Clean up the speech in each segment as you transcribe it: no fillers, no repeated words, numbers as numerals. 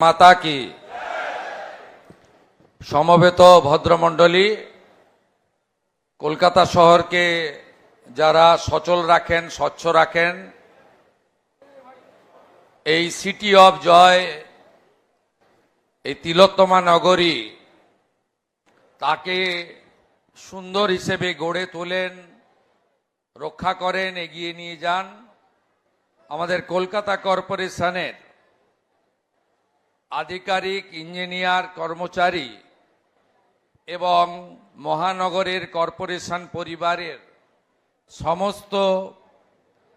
মাতা কি। সমবেত ভদ্রমণ্ডলী, কলকাতা শহরকে যারা সচল রাখেন, স্বচ্ছ রাখেন, এই সিটি অফ জয়, এই তিলোত্তমা নগরী, তাকে সুন্দর হিসেবে গড়ে তোলেন, রক্ষা করেন, এগিয়ে নিয়ে যান আমাদের কলকাতা কর্পোরেশনের আধিকারিক, ইঞ্জিনিয়ার, কর্মচারী এবং মহানগরের কর্পোরেশন পরিবারের সমস্ত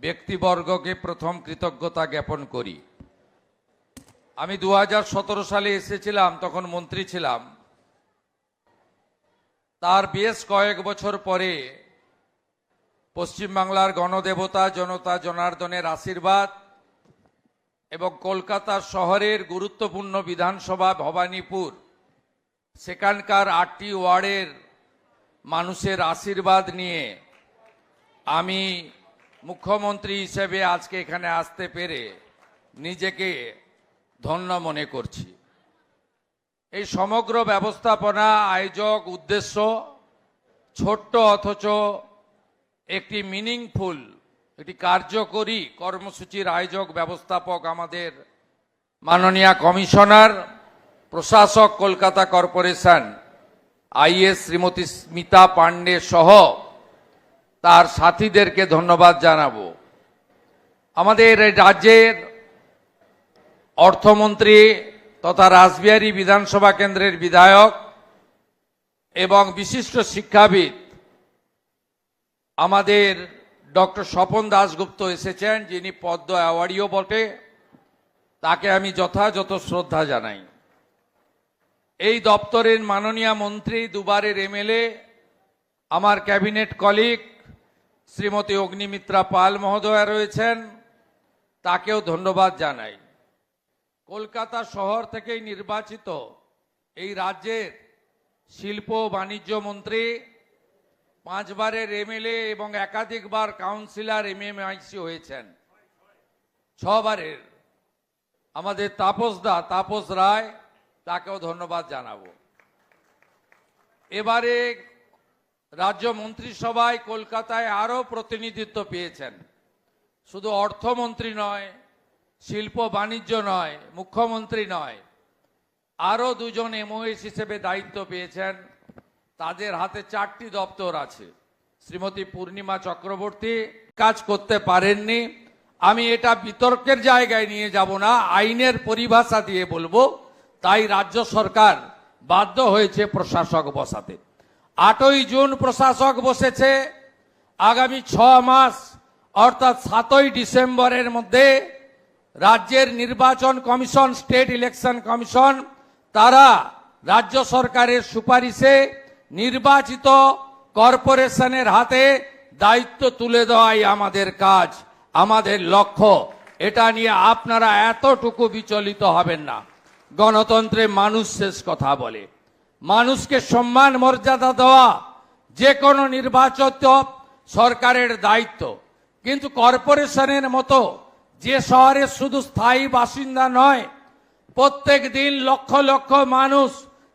ব্যক্তিবর্গকে প্রথম কৃতজ্ঞতা জ্ঞাপন করি। আমি 2017 সালে এসেছিলাম, তখন মন্ত্রী ছিলাম। তার বেশ কয়েক বছর পরে পশ্চিমবাংলার গণদেবতা জনতা জনার্দনের আশীর্বাদ এবং কলকাতা শহরের গুরুত্বপূর্ণ বিধানসভা ভবানীপুর, সেখানকার 8টি ওয়ার্ডের মানুষের আশীর্বাদ নিয়ে আমি মুখ্যমন্ত্রী হিসেবে আজকে এখানে আসতে পেরে নিজেকে ধন্য মনে করছি। এই সমগ্র ব্যবস্থাপনা, আয়োজক, উদ্দেশ্য ছোট্ট অথচ একটি মিনিংফুল, একটি কার্যকরী কর্মসূচির আয়োজক ব্যবস্থাপক আমাদের মাননীয় কমিশনার প্রশাসক কলকাতা কর্পোরেশন আইএস শ্রীমতী স্মিতা পান্ডে সহ তার সাথীদেরকে ধন্যবাদ জানাবো। আমাদের রাজ্যের অর্থমন্ত্রী তথা রাসবিহারী বিধানসভা কেন্দ্রের বিধায়ক এবং বিশিষ্ট শিক্ষাবিদ আমাদের ডক্টর স্বপন দাশগুপ্ত এসেছেন, যিনি পদ্ম অ্যাওয়ার্ডিও বটে। তাকে আমি যথাযথ শ্রদ্ধা জানাই। এই দপ্তরের মাননীয় মন্ত্রী, দুবারের এমএলএ, আমার ক্যাবিনেট কলিগ শ্রীমতী অগ্নিমিত্রা পাল মহোদয়া রয়েছেন, তাকেও ধন্যবাদ জানাই। কলকাতা শহর থেকেই নির্বাচিত এই রাজ্যের শিল্প বাণিজ্য মন্ত্রী, 5 বারের এমএলএ এবং একাধিকবার কাউন্সিলর এমএমআইসি হয়েছেন, 6 বারের আমাদের তাপস রায়, তাকেও ধন্যবাদ জানাবো। এবারে রাজ্য মন্ত্রিসভায় কলকাতায় আরো প্রতিনিধিত্ব পেয়েছেন। শুধু অর্থমন্ত্রী নয়, শিল্প বাণিজ্য নয়, মুখ্যমন্ত্রী নয়, আরো 2জন এমওএস হিসেবে দায়িত্ব পেয়েছেন। তাদের হাতে 4টি দপ্তর আছে। শ্রীমতী পূর্ণিমা চক্রবর্তী কাজ করতে পারেননি। আমি এটা বিতর্কের জায়গায় নিয়ে যাব না, আইনের পরিভাষা দিয়ে বলবো। তাই রাজ্য সরকার বাধ্য হয়েছে প্রশাসক বসাতে। 8ই জুন প্রশাসক বসেছে। আগামী 6 মাস অর্থাৎ 7ই ডিসেম্বরের মধ্যে রাজ্যের নির্বাচন কমিশন, স্টেট ইলেকশন কমিশন, তারা রাজ্য সরকারের সুপারিশে নির্বাচিত কর্পোরেশনের হাতে দায়িত্ব তুলে দেওয়াই আমাদের কাজ, আমাদের লক্ষ্য। এটা নিয়ে আপনারা এতটুকু বিচলিত হবেন না। গণতন্ত্রে মানুষ শেষ কথা বলে। মানুষকে সম্মান মর্যাদা দেওয়া যে কোনো নির্বাচিত সরকারের দায়িত্ব। কিন্তু কর্পোরেশনের মতো যে শহরে শুধু স্থায়ী বাসিন্দা নয়, প্রত্যেক দিন লক্ষ লক্ষ মানুষ,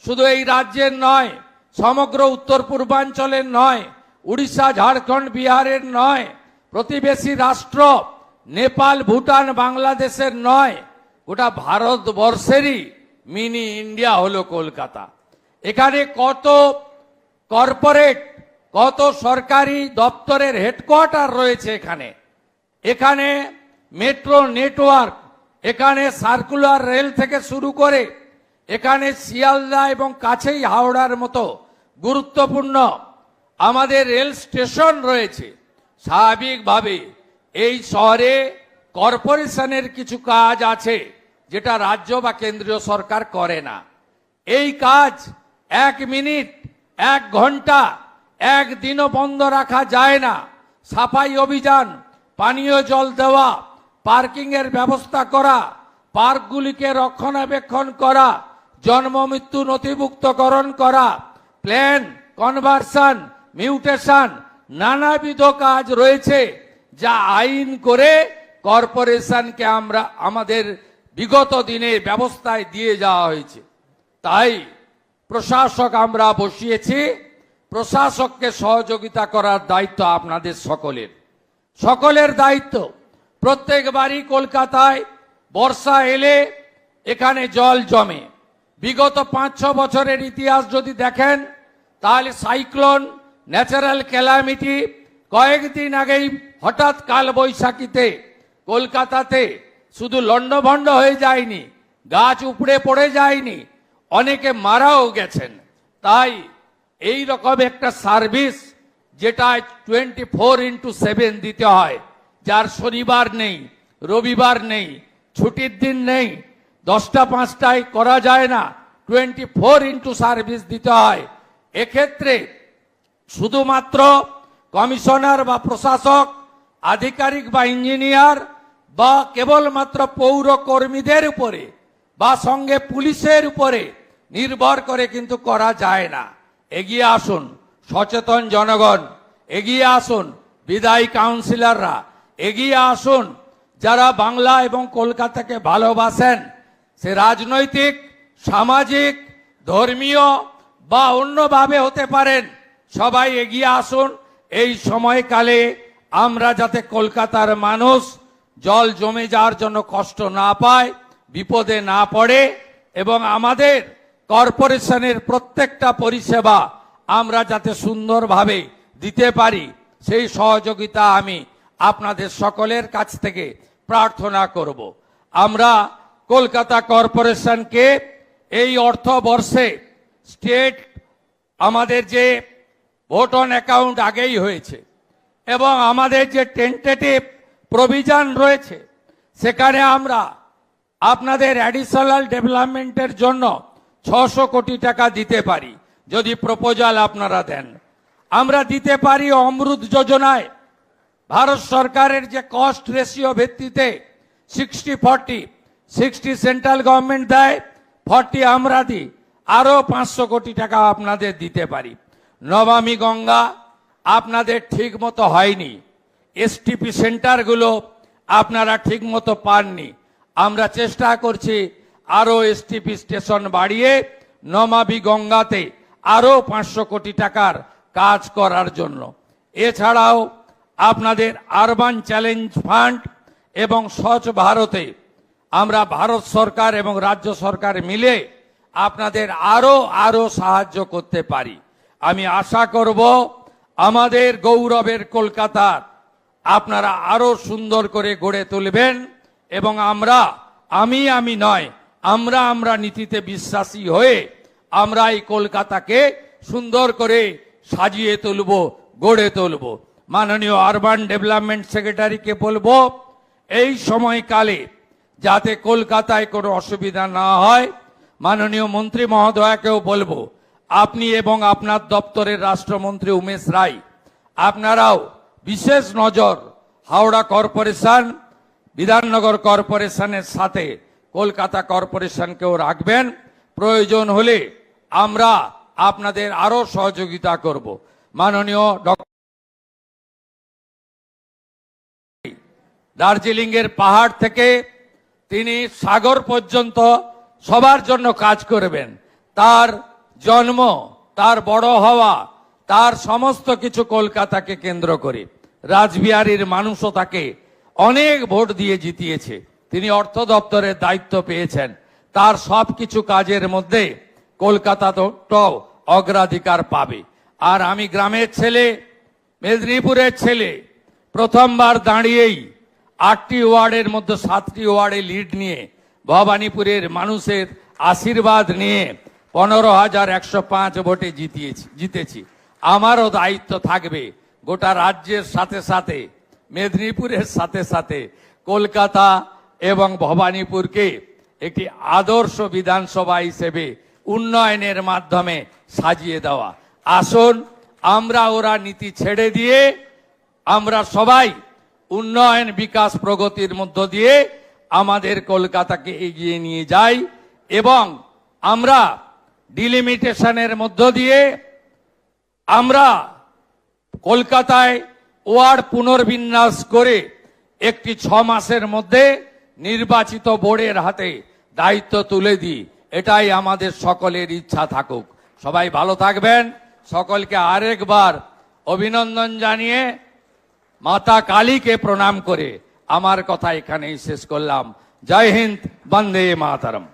শুধু এই রাজ্যের নয়, সমগ্র উত্তর পূর্বাঞ্চলের নয়, উড়িষ্যা, ঝাড়খণ্ড, বিহারের নয়, প্রতিবেশী রাষ্ট্র নেপাল, ভুটান, বাংলাদেশের নয়, গোটা ভারতবর্ষেরই মিনি ইন্ডিয়া হলো কলকাতা। এখানে কত কর্পোরেট, কত সরকারি দপ্তরের হেডকোয়ার্টার রয়েছে। এখানে মেট্রো নেটওয়ার্ক, এখানে সার্কুলার রেল থেকে শুরু করে এখানে শিয়ালদা এবং কাছেই হাওড়ার মতো গুরুত্বপূর্ণ আমাদের রেল স্টেশন রয়েছে। স্বাভাবিকভাবে এই শহরে কর্পোরেশনের কিছু কাজ আছে যেটা রাজ্য বা কেন্দ্রীয় সরকার করে না। এই কাজ 1 মিনিট, 1 ঘন্টা, 1 দিনও বন্ধ রাখা যায় না। সাফাই অভিযান, পানীয় জল দেওয়া, পার্কিং এর ব্যবস্থা করা, পার্কগুলিকে রক্ষণাবেক্ষণ করা, জন্ম মৃত্যু নথিভুক্তকরণ করা, প্ল্যান কনভার্সন, মিউটেশন, নানাবিধ কাজ রয়েছে যা আইন করে কর্পোরেশনকে আমরা আমাদের বিগত দিনে ব্যবস্থায় দিয়ে যাওয়া হয়েছে। তাই প্রশাসক আমরা বসিয়েছি, প্রশাসককে সহযোগিতা করার দায়িত্ব আপনাদের সকলের দায়িত্ব। প্রত্যেকবারই কলকাতায় বর্ষা এলে এখানে জল জমে। বিগত 5-6 বছরের ইতিহাস যদি দেখেন তাহলে সাইক্লোন, ন্যাচারাল ক্যালামিটি, কয়েকদিন আগেই হঠাৎ কালবৈশাখীতে কলকাতাতে শুধু লণ্ডভণ্ড হয়ে যায়নি, গাছ উপড়ে পড়ে যায়নি, অনেকে মারাও গেছেন। তাই এই রকম একটা সার্ভিস যেটা 24x7 দিতে হয়, যার শনিবার নেই, রবিবার নেই, ছুটির দিন নেই, 10টা 5টায় করা যায় না, 24x সার্ভিস দিতে হয়। এক্ষেত্রে শুধুমাত্র কমিশনার বা প্রশাসক, আধিকারিক বা ইঞ্জিনিয়ার বা কেবলমাত্র পৌর কর্মীদের উপরে বা সঙ্গে পুলিশের উপরে নির্ভর করে কিন্তু করা যায় না। এগিয়ে আসুন সচেতন জনগণ, এগিয়ে আসুন বিদায়ী কাউন্সিলররা, এগিয়ে আসুন যারা বাংলা এবং কলকাতাকে ভালোবাসেন, সে রাজনৈতিক, সামাজিক, ধর্মীয় বা অন্যভাবে হতে পারেন, সবাই এগিয়ে আসুন। এই সময়কালে আমরা যাতে কলকাতার মানুষ জল জমে যাওয়ার জন্য কষ্ট না পায়, বিপদে না পড়ে এবং আমাদের কর্পোরেশনের প্রত্যেকটা পরিষেবা আমরা যাতে সুন্দরভাবে দিতে পারি, সেই সহযোগিতা আমি আপনাদের সকলের কাছ থেকে প্রার্থনা করব। আমরা কলকাতা কর্পোরেশনকে এই অর্থবর্ষে স্টেট আমাদের যে ভোট অন অ্যাকাউন্ট আগেই হয়েছে এবং আমাদের যে টেন্টেটিভ প্রভিশন রয়েছে, সেখানে আমরা আপনাদের অ্যাডিশনাল ডেভেলপমেন্টের জন্য 600 কোটি টাকা দিতে পারি যদি প্রপোজাল আপনারা দেন। আমরা দিতে পারি অমৃত যোজনায় ভারত সরকারের যে কস্ট রেশিও ভিত্তিতে 60-40, 60 সেন্ট্রাল গভর্নমেন্ট দেয়, 40 আমরা দিই, আরো 500 কোটি টাকা আপনাদের দিতে পারি। নমামি গঙ্গা আপনাদের ঠিক মতো হয়নি, এসটিপি সেন্টারগুলো আপনারা ঠিক মতো পাননি। আমরা চেষ্টা করছি আরো এসটিপি স্টেশন বাড়িয়ে নমামি গঙ্গাতে আরো 500 কোটি টাকার কাজ করার জন্য। এছাড়াও আপনাদের আরবান চ্যালেঞ্জ ফান্ড এবং স্বচ্ছ ভারতে আমরা ভারত সরকার এবং রাজ্য সরকার মিলে আপনাদের আরো সাহায্য করতে পারি। আমি আশা করব আমাদের গৌরবের কলকাতা আপনারা আরো সুন্দর করে গড়ে তুলবেন এবং আমি নয়, আমরা নীতিতে বিশ্বাসী হয়ে আমরা এই কলকাতাকে সুন্দর করে সাজিয়ে তুলব, গড়ে তুলব। মাননীয় আরবান ডেভেলপমেন্ট সেক্রেটারিকে বলবো এই সময়কালে যাতে কলকাতায় কোনো অসুবিধা না হয়। মাননীয় মন্ত্রী মহোদয়কেও বলবো আপনি এবং আপনার দপ্তরের রাষ্ট্রমন্ত্রী উমেশ রায় আপনারাও বিশেষ নজর হাওড়া কর্পোরেশন, বিধাননগর কর্পোরেশনের সাথে কলকাতা কর্পোরেশনকেও রাখবেন। প্রয়োজন হলে আমরা আপনাদের আরো সহযোগিতা করব। মাননীয় দার্জিলিং এর পাহাড় থেকে তিনি সাগর পর্যন্ত সবার জন্য কাজ করবেন। তার জন্ম, তার বড় হওয়া, তার সমস্ত কিছু কলকাতাকে কেন্দ্র করে। রাসবিহারীর মানুষও তাকে অনেক ভোট দিয়ে জিতিয়েছে, তিনি অর্থ দপ্তরের দায়িত্ব পেয়েছেন। তার সবকিছু কাজের মধ্যে কলকাতা তো অগ্রাধিকার পাবে। আর আমি গ্রামের ছেলে, মেদিনীপুরের ছেলে, প্রথমবার দাঁড়িয়েই 8টি ওয়ার্ডের মধ্যে 7টি ওয়ার্ডে লিড নিয়ে ভবানীপুরের মানুষের আশীর্বাদ নিয়ে 15,105 ভোটে জিতেছি। আমারও দায়িত্ব থাকবে গোটা রাজ্যের সাথে সাথে, মেদিনীপুরের সাথে সাথে কলকাতা এবং ভবানীপুরকে একটি আদর্শ বিধানসভা হিসেবে উন্নয়নের মাধ্যমে সাজিয়ে দেওয়া। আসুন আমরা ওরা নীতি ছেড়ে দিয়ে আমরা সবাই উন্নয়ন, বিকাশ, প্রগতির মধ্য দিয়ে আমাদের কলকাতাকে এগিয়ে নিয়ে যাই এবং আমরা ডিলিমিটেশনের মধ্য দিয়ে আমরা কলকাতায় ওয়ার্ড পুনর্বিন্যাস করে একটি 6 মাসের মধ্যে নির্বাচিত বোর্ডের হাতে দায়িত্ব তুলে দিই, এটাই আমাদের সকলের ইচ্ছা থাকুক। সবাই ভালো থাকবেন। সকলকে আরেকবার অভিনন্দন জানিয়ে মাতা কালীকে প্রণাম করে আমার কথা এখানেই শেষ করলাম। জয় হিন্দ, বন্দে মাতরম।